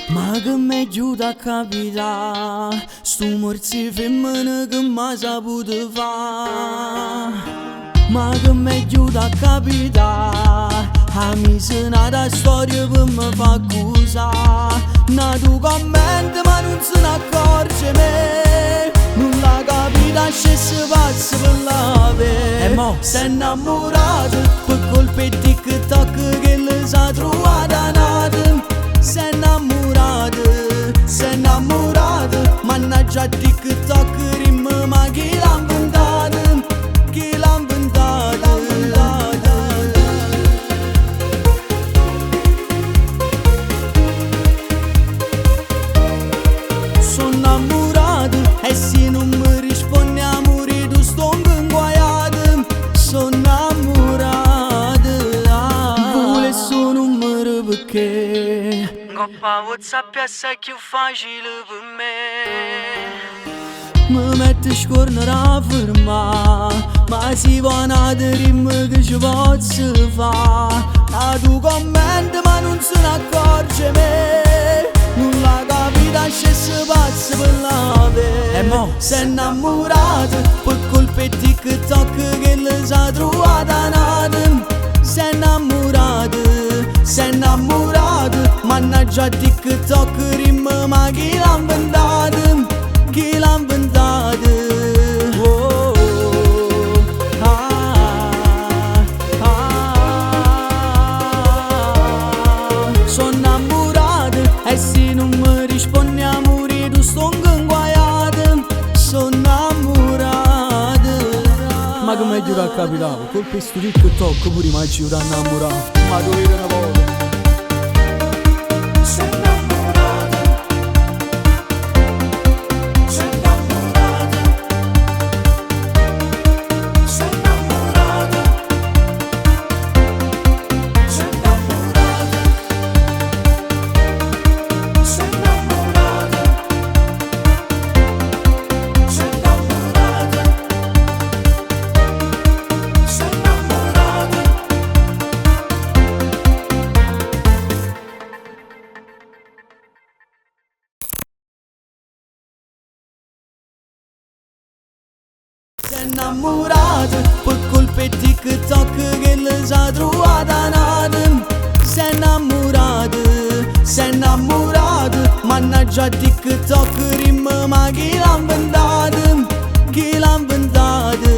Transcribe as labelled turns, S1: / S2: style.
S1: Magă-me giuda capita, stu morzi femmine che mi sa poteva. Magă-me giuda capita, a mi se nata storia per me fa accusa. Nato commento ma non se ne accorge me, non la capita se si passa per la ve. Sei innamorato per colpe di TikTok che le sa trovata nata. Sei innamorato, mannaggia TikTok rimma ma chi l'ha inventato? Chi l'ha inventato? Sono innamorato e se non mi rispondi a morire tu sto inguaiato. Sono innamorato, vuole il suo numero perché coppa WhatsApp è assai più facile per me. Mi mette scornere a ferma, ma si può andare rimma che ci posso fare. A tu commenti ma non se ne accorge me, non la capita se si passa per la ve. Sei innamorato per colpe di TikTok che le sa trovata nata. Sei innamorato, mannaggia TikTok rimma ma chi l'ha inventato? Chi l'ha inventato? Oh, Sono innamorato e se non mi rispondi a morire tu sto inguaiato. Sono innamorato. Ma come giura capitavo? Colpe sto TikTok pure mi giura innamorato. Ma dovete una volta. Sei innamorato per colpe di TikTok che le sa trovata nata. Sei innamorato, mannaggia TikTok rimma ma chi l'ha inventato? Chi l'ha inventato?